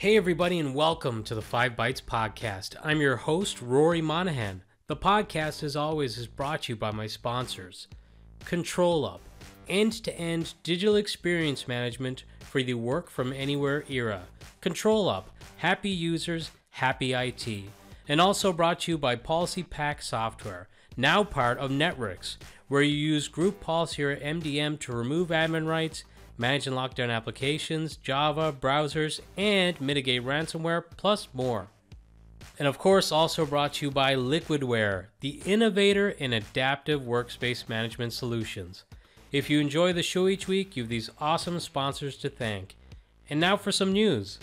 Hey everybody and welcome to the 5 Bytes Podcast. I'm your host, Rory Monahan. The podcast, as always, is brought to you by my sponsors. ControlUp, end-to-end digital experience management for the work from anywhere era. ControlUp, happy users, happy IT. And also brought to you by Policy Pack Software, now part of Networks, where you use group policy or MDM to remove admin rights, manage and lock down applications, Java, browsers, and mitigate ransomware, plus more. And of course, also brought to you by Liquidware, the innovator in adaptive workspace management solutions. If you enjoy the show each week, you have these awesome sponsors to thank. And now for some news.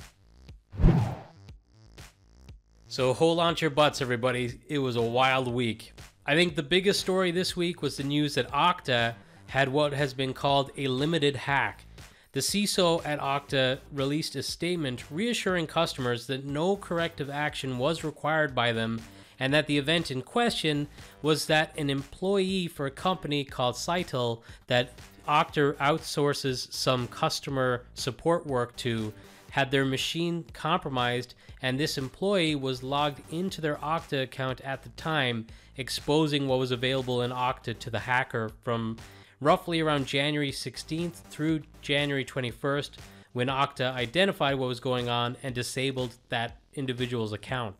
So hold on to your butts, everybody. It was a wild week. I think the biggest story this week was the news that Okta had what has been called a limited hack. The CISO at Okta released a statement reassuring customers that no corrective action was required by them and that the event in question was that an employee for a company called Cytel that Okta outsources some customer support work to had their machine compromised, and this employee was logged into their Okta account at the time, exposing what was available in Okta to the hacker from roughly around January 16th through January 21st, when Okta identified what was going on and disabled that individual's account.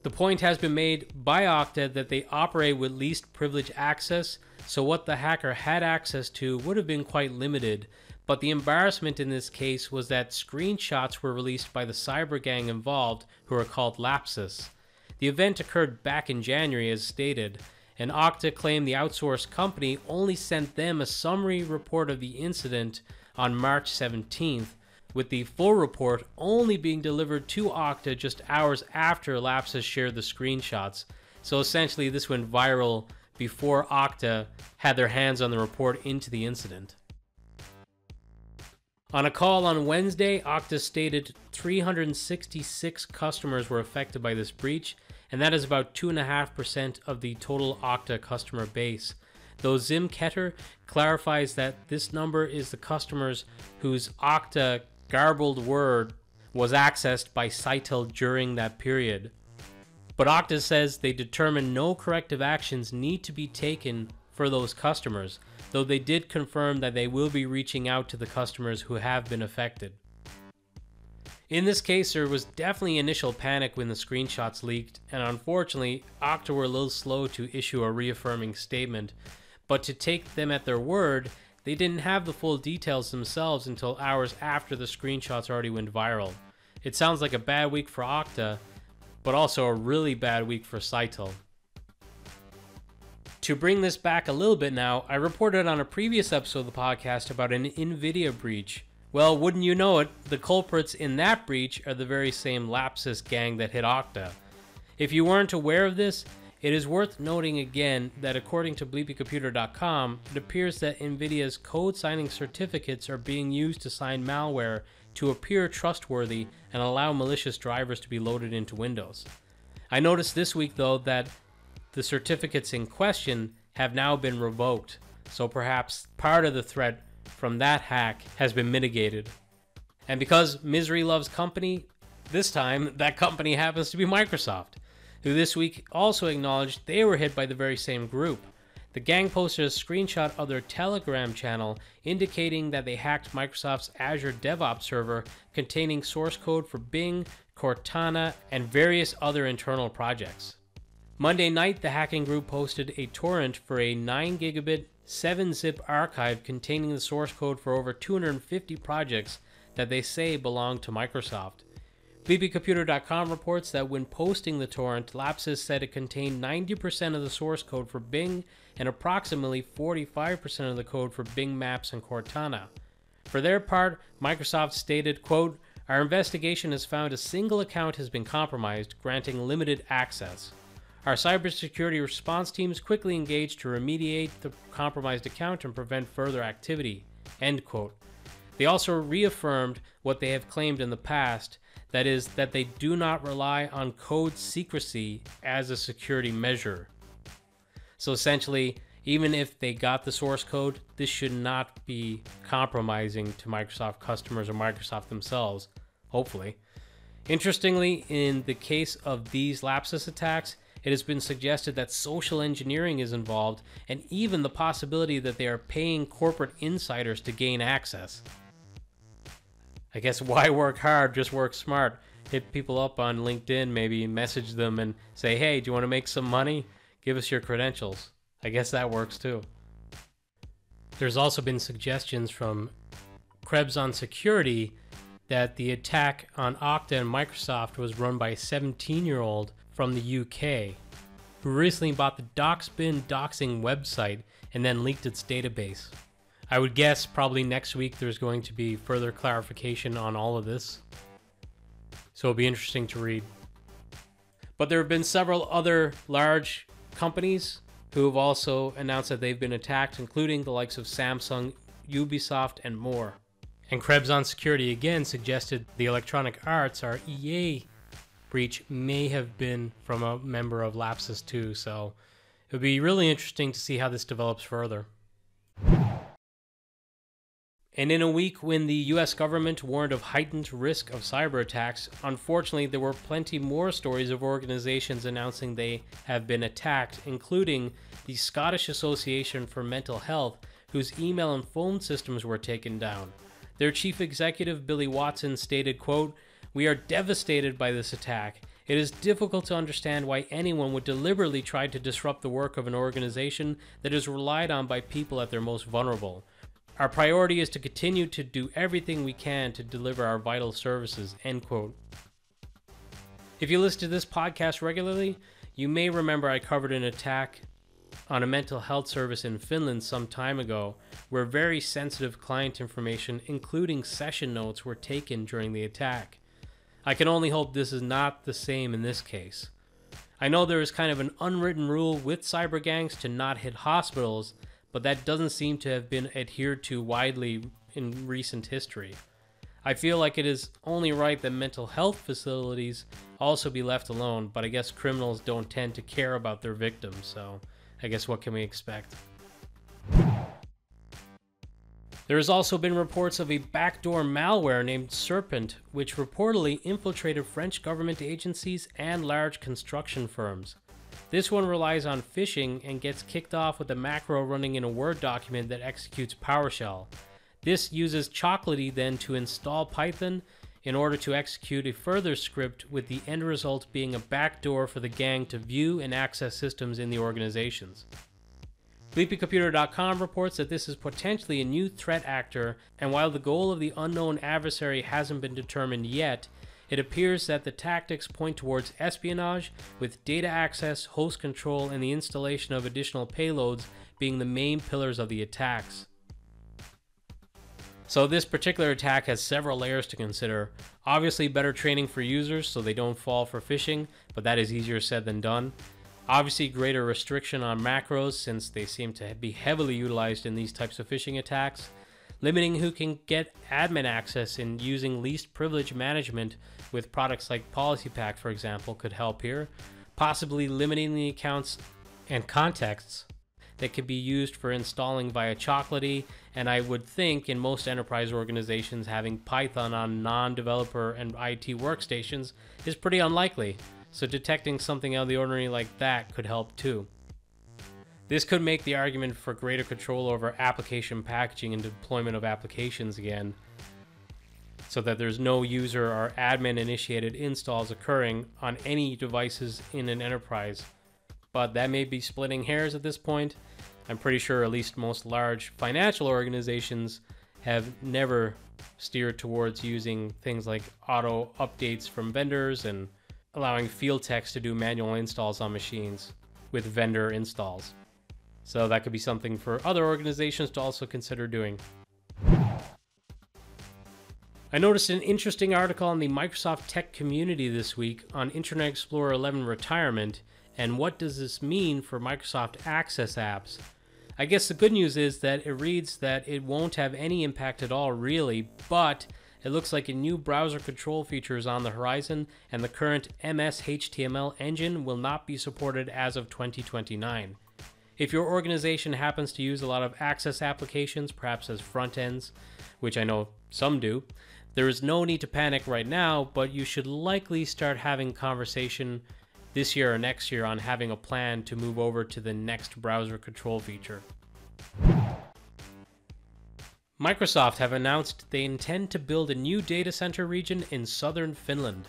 The point has been made by Okta that they operate with least privilege access, so what the hacker had access to would have been quite limited, but the embarrassment in this case was that screenshots were released by the cyber gang involved, who are called Lapsus. The event occurred back in January as stated, and Okta claimed the outsourced company only sent them a summary report of the incident on March 17th, with the full report only being delivered to Okta just hours after Lapsus shared the screenshots. So essentially this went viral before Okta had their hands on the report into the incident. On a call on Wednesday, Okta stated 366 customers were affected by this breach, and that is about 2.5% of the total Okta customer base. Though Zim Ketter clarifies that this number is the customers whose Okta garbled word was accessed by Cytel during that period. But Okta says they determined no corrective actions need to be taken for those customers, though they did confirm that they will be reaching out to the customers who have been affected. In this case, there was definitely initial panic when the screenshots leaked, and unfortunately, Okta were a little slow to issue a reaffirming statement, but to take them at their word, they didn't have the full details themselves until hours after the screenshots already went viral. It sounds like a bad week for Okta, but also a really bad week for Cytel. To bring this back a little bit now, I reported on a previous episode of the podcast about an NVIDIA breach. Well, wouldn't you know it, the culprits in that breach are the very same Lapsus gang that hit Okta. If you weren't aware of this, it is worth noting again that according to bleepycomputer.com, it appears that NVIDIA's code signing certificates are being used to sign malware to appear trustworthy and allow malicious drivers to be loaded into Windows. I noticed this week though that the certificates in question have now been revoked, so perhaps part of the threat from that hack has been mitigated. And because misery loves company, this time that company happens to be Microsoft, who this week also acknowledged they were hit by the very same group. The gang posted a screenshot of their Telegram channel indicating that they hacked Microsoft's Azure DevOps server containing source code for Bing, Cortana, and various other internal projects. Monday night, the hacking group posted a torrent for a 9 gigabit 7-zip archive containing the source code for over 250 projects that they say belong to Microsoft. bleepycomputer.com reports that when posting the torrent, Lapsus said it contained 90% of the source code for Bing and approximately 45% of the code for Bing Maps and Cortana. For their part, Microsoft stated, quote, "Our investigation has found a single account has been compromised, granting limited access. Our cybersecurity response teams quickly engaged to remediate the compromised account and prevent further activity." End quote. They also reaffirmed what they have claimed in the past, that is, that they do not rely on code secrecy as a security measure. So essentially, even if they got the source code, this should not be compromising to Microsoft customers or Microsoft themselves. hopefully. Interestingly, in the case of these lapsus attacks, it has been suggested that social engineering is involved, and even the possibility that they are paying corporate insiders to gain access. I guess why work hard, just work smart. Hit people up on LinkedIn, maybe message them and say, hey, do you want to make some money? Give us your credentials. I guess that works too. There's also been suggestions from Krebs on Security that the attack on Okta and Microsoft was run by a 17-year-old from the UK who recently bought the Doxbin doxing website and then leaked its database. I would guess probably next week there's going to be further clarification on all of this, so it'll be interesting to read. But there have been several other large companies who have also announced that they've been attacked, including the likes of Samsung, Ubisoft, and more. And Krebs on Security again suggested the Electronic Arts, our EA breach, may have been from a member of Lapsus too, so it would be really interesting to see how this develops further. And in a week when the US government warned of heightened risk of cyber attacks, unfortunately there were plenty more stories of organizations announcing they have been attacked, including the Scottish Association for Mental Health, whose email and phone systems were taken down. Their chief executive, Billy Watson, stated, quote, "We are devastated by this attack. It is difficult to understand why anyone would deliberately try to disrupt the work of an organization that is relied on by people at their most vulnerable. Our priority is to continue to do everything we can to deliver our vital services," end quote. If you listen to this podcast regularly, you may remember I covered an attack on a mental health service in Finland some time ago, where very sensitive client information, including session notes, were taken during the attack. I can only hope this is not the same in this case. I know there is kind of an unwritten rule with cyber gangs to not hit hospitals, but that doesn't seem to have been adhered to widely in recent history. I feel like it is only right that mental health facilities also be left alone, but I guess criminals don't tend to care about their victims, so I guess what can we expect? There has also been reports of a backdoor malware named Serpent, which reportedly infiltrated French government agencies and large construction firms. This one relies on phishing and gets kicked off with a macro running in a Word document that executes PowerShell. This uses Chocolatey then to install Python in order to execute a further script, with the end result being a backdoor for the gang to view and access systems in the organizations. BleepyComputer.com reports that this is potentially a new threat actor, and while the goal of the unknown adversary hasn't been determined yet, it appears that the tactics point towards espionage, with data access, host control, and the installation of additional payloads being the main pillars of the attacks. So this particular attack has several layers to consider. Obviously better training for users so they don't fall for phishing, but that is easier said than done. Obviously greater restriction on macros, since they seem to be heavily utilized in these types of phishing attacks. Limiting who can get admin access and using least privilege management with products like PolicyPack, for example, could help here. Possibly limiting the accounts and contexts that could be used for installing via Chocolatey, and I would think in most enterprise organizations having Python on non-developer and IT workstations is pretty unlikely, so detecting something out of the ordinary like that could help too. This could make the argument for greater control over application packaging and deployment of applications again, so that there's no user or admin initiated installs occurring on any devices in an enterprise. But that may be splitting hairs at this point. I'm pretty sure at least most large financial organizations have never steered towards using things like auto updates from vendors and allowing field techs to do manual installs on machines with vendor installs. So that could be something for other organizations to also consider doing. I noticed an interesting article on the Microsoft tech community this week on Internet Explorer 11 retirement, and what does this mean for Microsoft Access apps? I guess the good news is that it reads that it won't have any impact at all really, but it looks like a new browser control feature is on the horizon, and the current MS HTML engine will not be supported as of 2029. If your organization happens to use a lot of Access applications, perhaps as front ends, which I know some do, There is no need to panic right now, but you should likely start having conversation this year or next year on having a plan to move over to the next browser control feature. Microsoft have announced they intend to build a new data center region in southern Finland.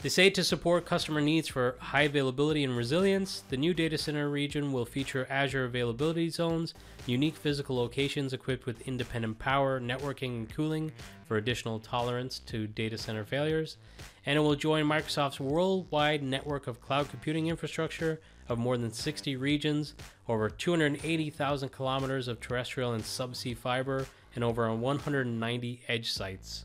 They say to support customer needs for high availability and resilience, the new data center region will feature Azure availability zones, unique physical locations equipped with independent power, networking, and cooling for additional tolerance to data center failures, and it will join Microsoft's worldwide network of cloud computing infrastructure of more than 60 regions, over 280,000 kilometers of terrestrial and subsea fiber, and over 190 edge sites.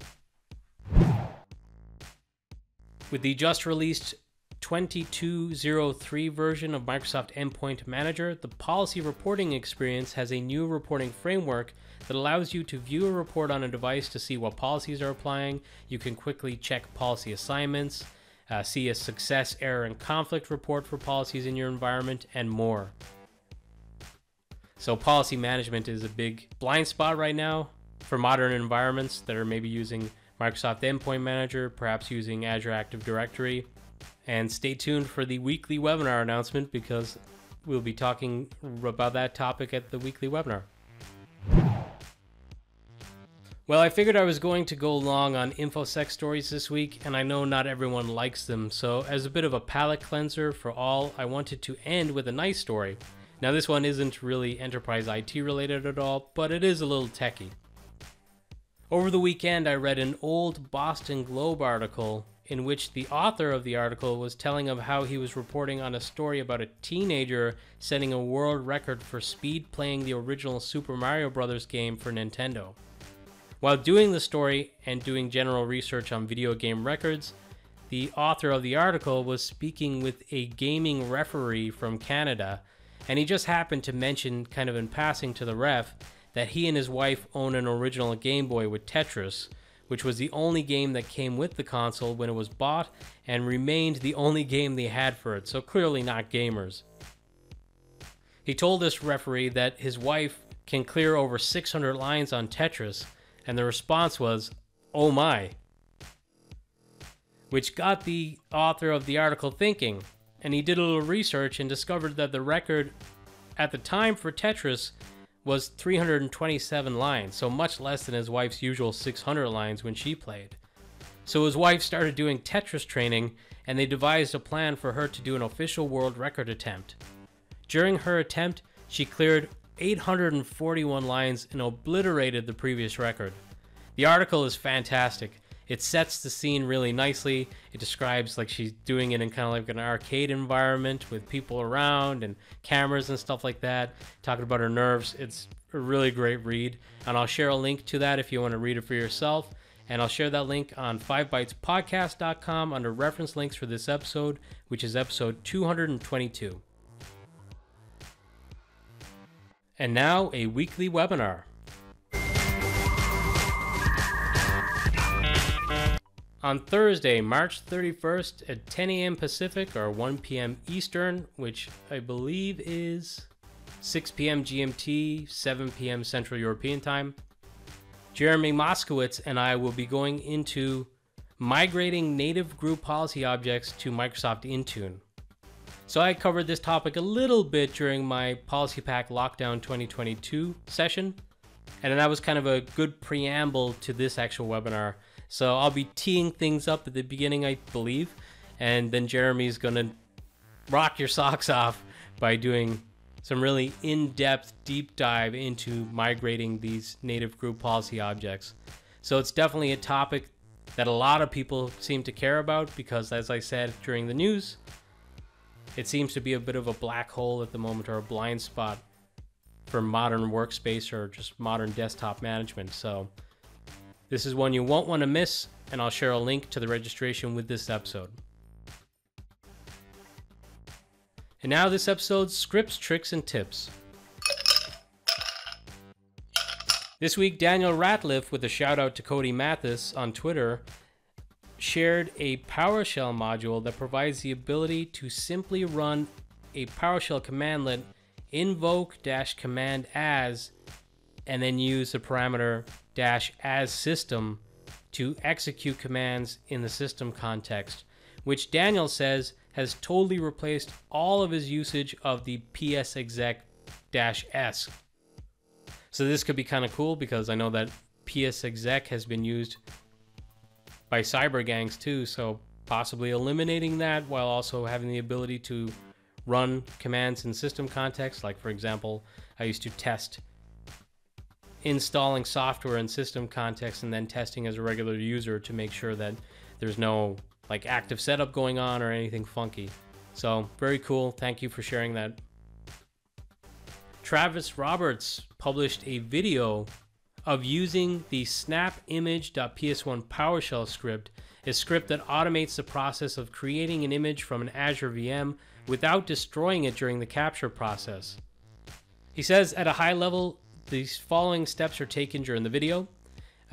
With the just released 22.03 version of Microsoft Endpoint Manager, the policy reporting experience has a new reporting framework that allows you to view a report on a device to see what policies are applying. You can quickly check policy assignments, see a success, error, and conflict report for policies in your environment, and more. So policy management is a big blind spot right now for modern environments that are maybe using Microsoft Endpoint Manager, perhaps using Azure Active Directory. And stay tuned for the weekly webinar announcement because we'll be talking about that topic at the weekly webinar. Well, I figured I was going to go long on InfoSec stories this week, and I know not everyone likes them, so as a bit of a palate cleanser for all, I wanted to end with a nice story. Now, this one isn't really enterprise IT related at all, but it is a little techie. Over the weekend, I read an old Boston Globe article in which the author of the article was telling of how he was reporting on a story about a teenager setting a world record for speed playing the original Super Mario Bros. Game for Nintendo. While doing the story and doing general research on video game records, the author of the article was speaking with a gaming referee from Canada, and he just happened to mention, kind of in passing to the ref, that he and his wife own an original Game Boy with Tetris, which was the only game that came with the console when it was bought and remained the only game they had for it, so clearly not gamers. He told this referee that his wife can clear over 600 lines on Tetris, and the response was, "Oh my," which got the author of the article thinking, and he did a little research and discovered that the record at the time for Tetris was 327 lines, so much less than his wife's usual 600 lines when she played. So his wife started doing Tetris training, and they devised a plan for her to do an official world record attempt. During her attempt, she cleared 841 lines and obliterated the previous record. The article is fantastic. It sets the scene really nicely. It describes like she's doing it in kind of like an arcade environment with people around and cameras and stuff like that, talking about her nerves. It's a really great read, and I'll share a link to that if you want to read it for yourself. And I'll share that link on 5bytespodcast.com under reference links for this episode, which is episode 222. And now, a weekly webinar. On Thursday, March 31st at 10 a.m. Pacific or 1 p.m. Eastern, which I believe is 6 p.m. GMT, 7 p.m. Central European Time, Jeremy Moskowitz and I will be going into migrating native group policy objects to Microsoft Intune. So I covered this topic a little bit during my Policy Pack Lockdown 2022 session, and that was kind of a good preamble to this actual webinar. So I'll be teeing things up at the beginning, I believe, and then Jeremy's gonna rock your socks off by doing some really in-depth deep dive into migrating these native group policy objects. So it's definitely a topic that a lot of people seem to care about because, as I said during the news, it seems to be a bit of a black hole at the moment, or a blind spot for modern workspace or just modern desktop management. So this is one you won't want to miss, and I'll share a link to the registration with this episode. And now this episode's scripts, tricks, and tips. This week, Daniel Ratliff, with a shout out to Cody Mathis on Twitter, shared a PowerShell module that provides the ability to simply run a PowerShell commandlet invoke-command as, and then use the parameter -as system to execute commands in the system context, which Daniel says has totally replaced all of his usage of the psexec-s. So this could be kind of cool because I know that psexec has been used by cyber gangs too, so possibly eliminating that while also having the ability to run commands in system context. Like, for example, I used to test installing software in system context and then testing as a regular user to make sure that there's no like active setup going on or anything funky. So very cool. Thank you for sharing that. Travis Roberts published a video of using the snapimage.ps1 PowerShell script, a script that automates the process of creating an image from an Azure VM without destroying it during the capture process. He says at a high level, these following steps are taken during the video: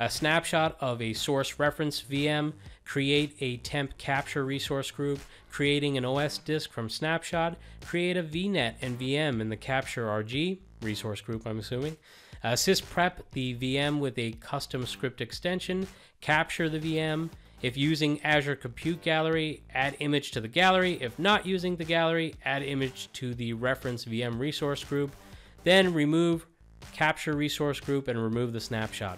a snapshot of a source reference VM, create a temp capture resource group, creating an OS disk from snapshot, create a VNet and VM in the capture RG resource group, I'm assuming, sysprep the VM with a custom script extension, capture the VM. If using Azure Compute Gallery, add image to the gallery. If not using the gallery, add image to the reference VM resource group. Then remove capture resource group and remove the snapshot.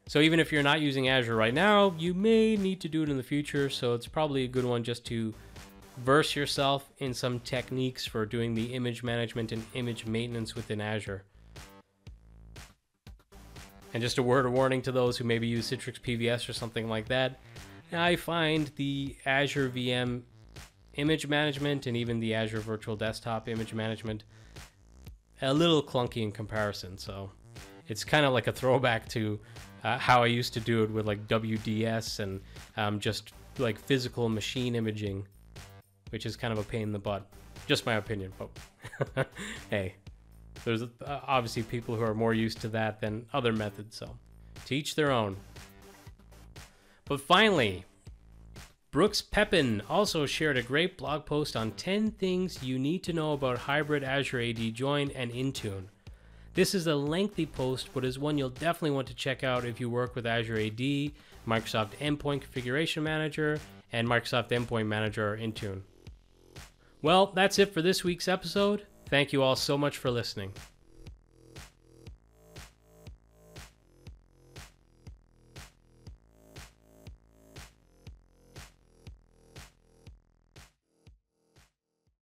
So even if you're not using Azure right now, you may need to do it in the future. So it's probably a good one just to verse yourself in some techniques for doing the image management and image maintenance within Azure. And just a word of warning to those who maybe use Citrix PVS or something like that, I find the Azure VM image management and even the Azure Virtual Desktop image management a little clunky in comparison. So it's kind of like a throwback to how I used to do it with like WDS and just like physical machine imaging, which is kind of a pain in the butt. Just my opinion, but hey. There's obviously people who are more used to that than other methods, so to each their own. But finally, Brooks Pepin also shared a great blog post on 10 things you need to know about hybrid Azure AD Join and Intune. This is a lengthy post, but is one you'll definitely want to check out if you work with Azure AD, Microsoft Endpoint Configuration Manager, and Microsoft Endpoint Manager or Intune. Well, that's it for this week's episode. Thank you all so much for listening.